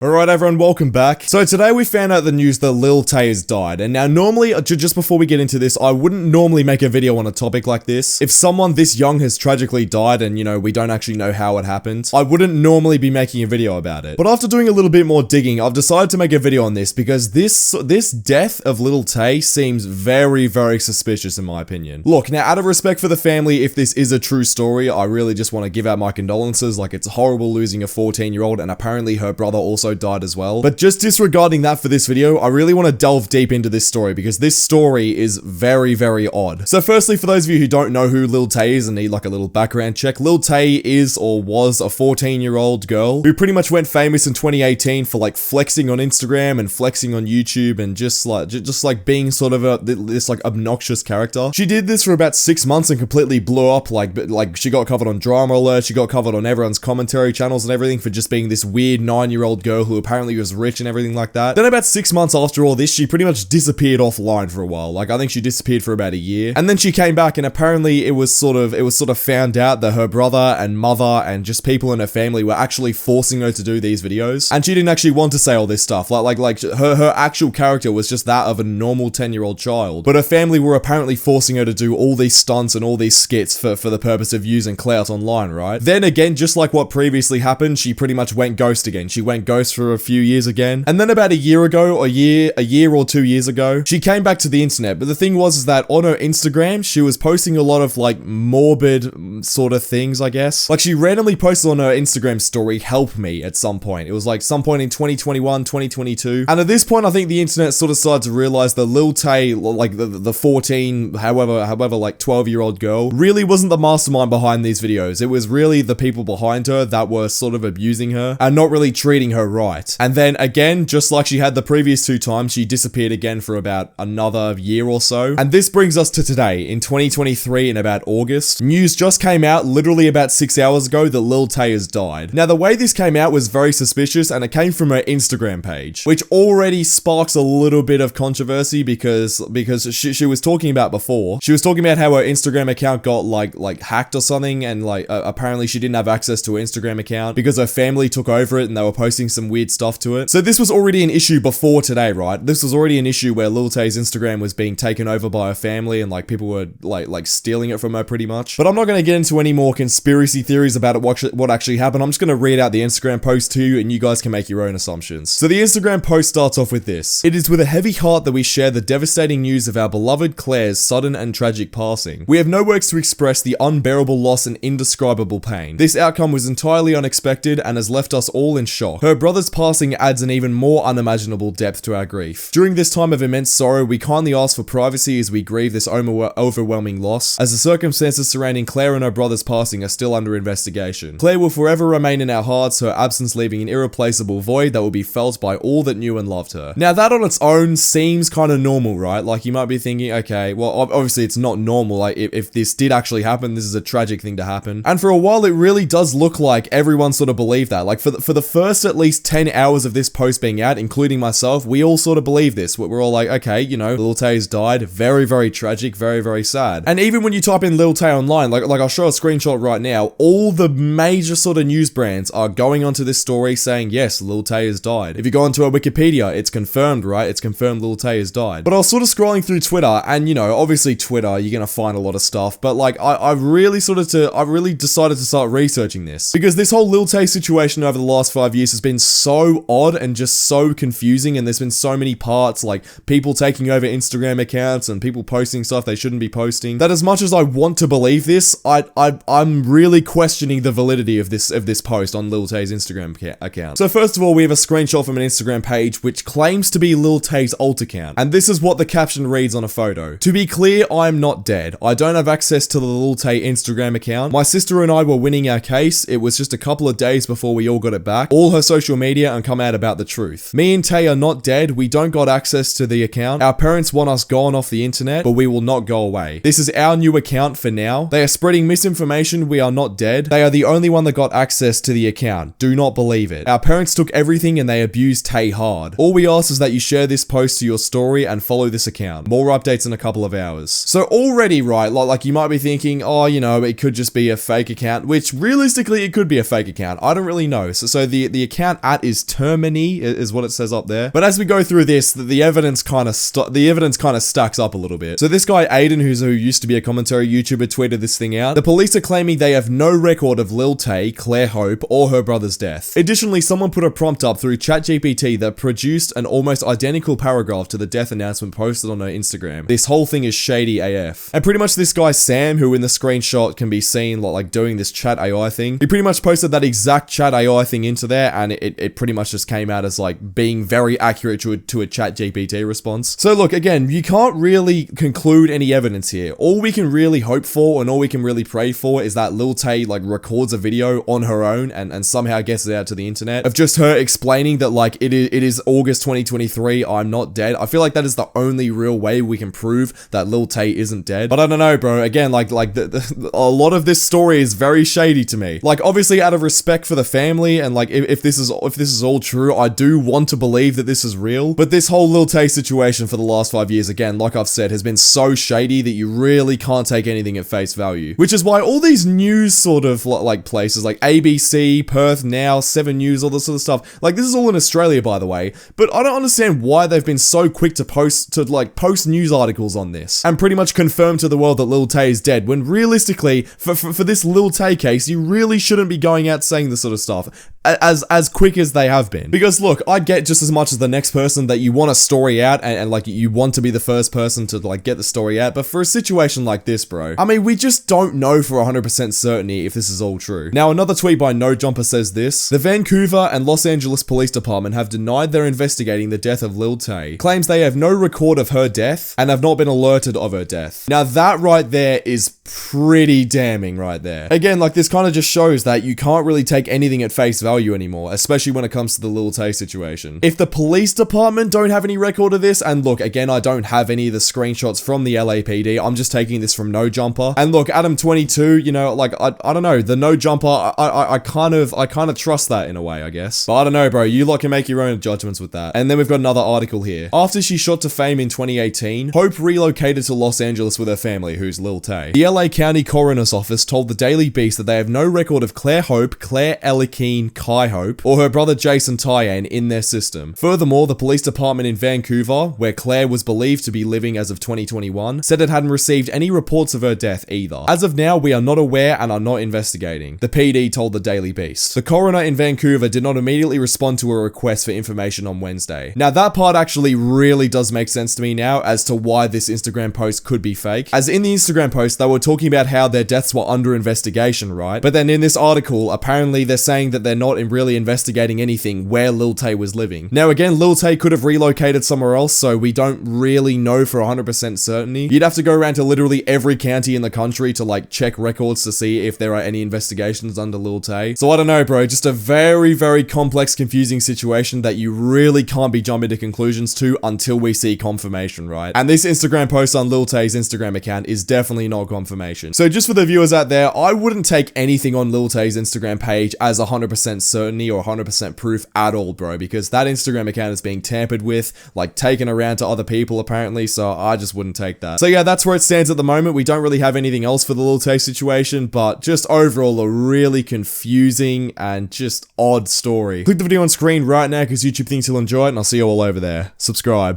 Alright everyone, welcome back. So today we found out the news that Lil Tay has died, and now normally, just before we get into this, I wouldn't normally make a video on a topic like this. If someone this young has tragically died and, we don't actually know how it happened, I wouldn't normally be making a video about it. But after doing a little bit more digging, I've decided to make a video on this because this death of Lil Tay seems very, very suspicious in my opinion. Look, now out of respect for the family, if this is a true story, I really just want to give out my condolences. Like, it's horrible losing a 14-year-old, and apparently her brother also died as well. But just disregarding that for this video, I really want to delve deep into this story because this story is very, very odd. So firstly, for those of you who don't know who Lil Tay is and need like a little background check, Lil Tay is or was a 14-year-old girl who pretty much went famous in 2018 for like flexing on Instagram and flexing on YouTube and just like being sort of this like obnoxious character. She did this for about 6 months and completely blew up. Like she got covered on Drama Alert, she got covered on everyone's commentary channels and everything for just being this weird 9-year-old girl who apparently was rich and everything like that. Then about 6 months after all this, she pretty much disappeared offline for a while. Like, I think she disappeared for about a year. And then she came back, and apparently it was sort of found out that her brother and mother and just people in her family were actually forcing her to do these videos. And she didn't actually want to say all this stuff. Like her actual character was just that of a normal 10-year-old child. But her family were apparently forcing her to do all these stunts and all these skits for the purpose of using clout online, right? Then again, just like what previously happened, she pretty much went ghost again. She went ghost for a few years again. And then about a year ago, a year or 2 years ago, she came back to the internet. But the thing was that on her Instagram, she was posting a lot of like morbid sort of things, I guess. Like, she randomly posted on her Instagram story, "Help me," at some point. It was like some point in 2021, 2022. And at this point, I think the internet sort of started to realize that Lil Tay, like the 14, however, like 12-year-old girl, really wasn't the mastermind behind these videos. It was really the people behind her that were sort of abusing her and not really treating her right. And then again, just like she had the previous 2 times, she disappeared again for about another year or so. And this brings us to today, in 2023, in about August. News just came out literally about 6 hours ago that Lil Tay has died. Now, the way this came out was very suspicious, and it came from her Instagram page, which already sparks a little bit of controversy because she was talking about before. She was talking about how her Instagram account got like hacked or something, and apparently she didn't have access to her Instagram account because her family took over it and they were posting some weird stuff to it. So this was already an issue before today, right? This was already an issue where Lil Tay's Instagram was being taken over by her family and like people were like stealing it from her pretty much. But I'm not going to get into any more conspiracy theories about it, what actually happened. I'm just going to read out the Instagram post to you and you guys can make your own assumptions. So the Instagram post starts off with this: "It is with a heavy heart that we share the devastating news of our beloved Claire's sudden and tragic passing. We have no words to express the unbearable loss and indescribable pain. This outcome was entirely unexpected and has left us all in shock. Her brother's passing adds an even more unimaginable depth to our grief. During this time of immense sorrow, we kindly ask for privacy as we grieve this overwhelming loss, as the circumstances surrounding Claire and her brother's passing are still under investigation. Claire will forever remain in our hearts, her absence leaving an irreplaceable void that will be felt by all that knew and loved her." Now, that on its own seems kind of normal, right? Like, you might be thinking, okay, well, obviously it's not normal. Like, if this did actually happen, this is a tragic thing to happen. And for a while, it really does look like everyone sort of believed that. Like, for the first at least 10 hours of this post being out, including myself, we all sort of believe this. We're all like, okay, Lil Tay's died. Very, very tragic. Very, very sad. And even when you type in Lil Tay online, like I'll show a screenshot right now, all the major sort of news brands are going onto this story saying, yes, Lil Tay has died. If you go onto her Wikipedia, it's confirmed, right? It's confirmed Lil Tay has died. But I was sort of scrolling through Twitter, and obviously Twitter, you're gonna find a lot of stuff, but like, I really decided to start researching this, because this whole Lil Tay situation over the last 5 years has been so odd and just so confusing, and there's been so many parts, like people taking over Instagram accounts and people posting stuff they shouldn't be posting, that as much as I want to believe this, I'm really questioning the validity of this post on Lil Tay's Instagram account. So first of all, we have a screenshot from an Instagram page which claims to be Lil Tay's alt account, and this is what the caption reads on a photo: "To be clear, I am not dead. I don't have access to the Lil Tay Instagram account. My sister and I were winning our case. It was just a couple of days before we all got it back. All her social media and come out about the truth. Me and Tay are not dead. We don't got access to the account. Our parents want us gone off the internet, but we will not go away. This is our new account for now. They are spreading misinformation. We are not dead. They are the only one that got access to the account. Do not believe it. Our parents took everything and they abused Tay hard. All we ask is that you share this post to your story and follow this account. More updates in a couple of hours." So already, right, like you might be thinking, oh, it could just be a fake account, which realistically it could be a fake account. I don't really know. So the account cat is Termini, is what it says up there. But as we go through this, the evidence kind of stacks up a little bit. So this guy Aiden, who used to be a commentary YouTuber, tweeted this thing out. The police are claiming they have no record of Lil Tay, Claire Hope, or her brother's death. Additionally, someone put a prompt up through ChatGPT that produced an almost identical paragraph to the death announcement posted on her Instagram. This whole thing is shady AF. And pretty much this guy Sam, who in the screenshot can be seen like doing this chat AI thing, he pretty much posted that exact chat AI thing into there, and it pretty much just came out as like being very accurate to a chat GPT response. So look, again, you can't really conclude any evidence here. All we can really hope for and all we can really pray for is that Lil Tay like records a video on her own and somehow gets it out to the internet of just her explaining that like it is August 2023, I'm not dead. I feel like that is the only real way we can prove that Lil Tay isn't dead. But I don't know, bro. Again, like a lot of this story is very shady to me. Like, obviously out of respect for the family and like if this is all true, I do want to believe that this is real. But this whole Lil Tay situation for the last 5 years, again, like I've said, has been so shady that you really can't take anything at face value. Which is why all these news sort of like places like ABC, Perth Now, 7 News, all this sort of stuff, like this is all in Australia, by the way, but I don't understand why they've been so quick to post news articles on this and pretty much confirm to the world that Lil Tay is dead, when realistically, for this Lil Tay case, you really shouldn't be going out saying this sort of stuff as quick as they have been. Because look, I get just as much as the next person that you want a story out and like you want to be the first person to like get the story out, but for a situation like this, bro, I mean, we just don't know for 100% certainty if this is all true. Now, another tweet by No Jumper says this: the Vancouver and Los Angeles Police Department have denied they're investigating the death of Lil Tay, claims they have no record of her death and have not been alerted of her death. Now that right there is pretty damning right there. Again, like this kind of just shows that you can't really take anything at face value anymore, especially when it comes to the Lil Tay situation. If the police department don't have any record of this, and look, again, I don't have any of the screenshots from the LAPD, I'm just taking this from No Jumper. And look, Adam22, you know, like, I don't know, the No Jumper, I kind of trust that in a way, I guess. But I don't know, bro, you lot can make your own judgments with that. And then we've got another article here. After she shot to fame in 2018, Hope relocated to Los Angeles with her family, who's Lil Tay. The LA County Coroner's Office told the Daily Beast that they have no record of Claire Hope, Claire Elikeen Kai Hope, or her brother Jason Tyann in their system. Furthermore, the police department in Vancouver, where Claire was believed to be living as of 2021, said it hadn't received any reports of her death either. As of now, we are not aware and are not investigating, the PD told the Daily Beast. The coroner in Vancouver did not immediately respond to a request for information on Wednesday. Now, that part actually really does make sense to me now as to why this Instagram post could be fake. As in the Instagram post, they were talking about how their deaths were under investigation, right? But then in this article, apparently they're saying that they're not really investigating anything where Lil Tay was living. Now again, Lil Tay could have relocated somewhere else, so we don't really know for 100% certainty. You'd have to go around to literally every county in the country to like check records to see if there are any investigations under Lil Tay. So I don't know, bro, just a very, very complex, confusing situation that you really can't be jumping to conclusions to until we see confirmation, right? And this Instagram post on Lil Tay's Instagram account is definitely not confirmation. So just for the viewers out there, I wouldn't take anything on Lil Tay's Instagram page as 100% certainty or 100% proof at all, bro, because that Instagram account is being tampered with, like taken around to other people apparently, so I just wouldn't take that. So yeah, that's where it stands at the moment. We don't really have anything else for the Lil Tay situation, but just overall a really confusing and just odd story. Click the video on screen right now because YouTube thinks you'll enjoy it, and I'll see you all over there. Subscribe.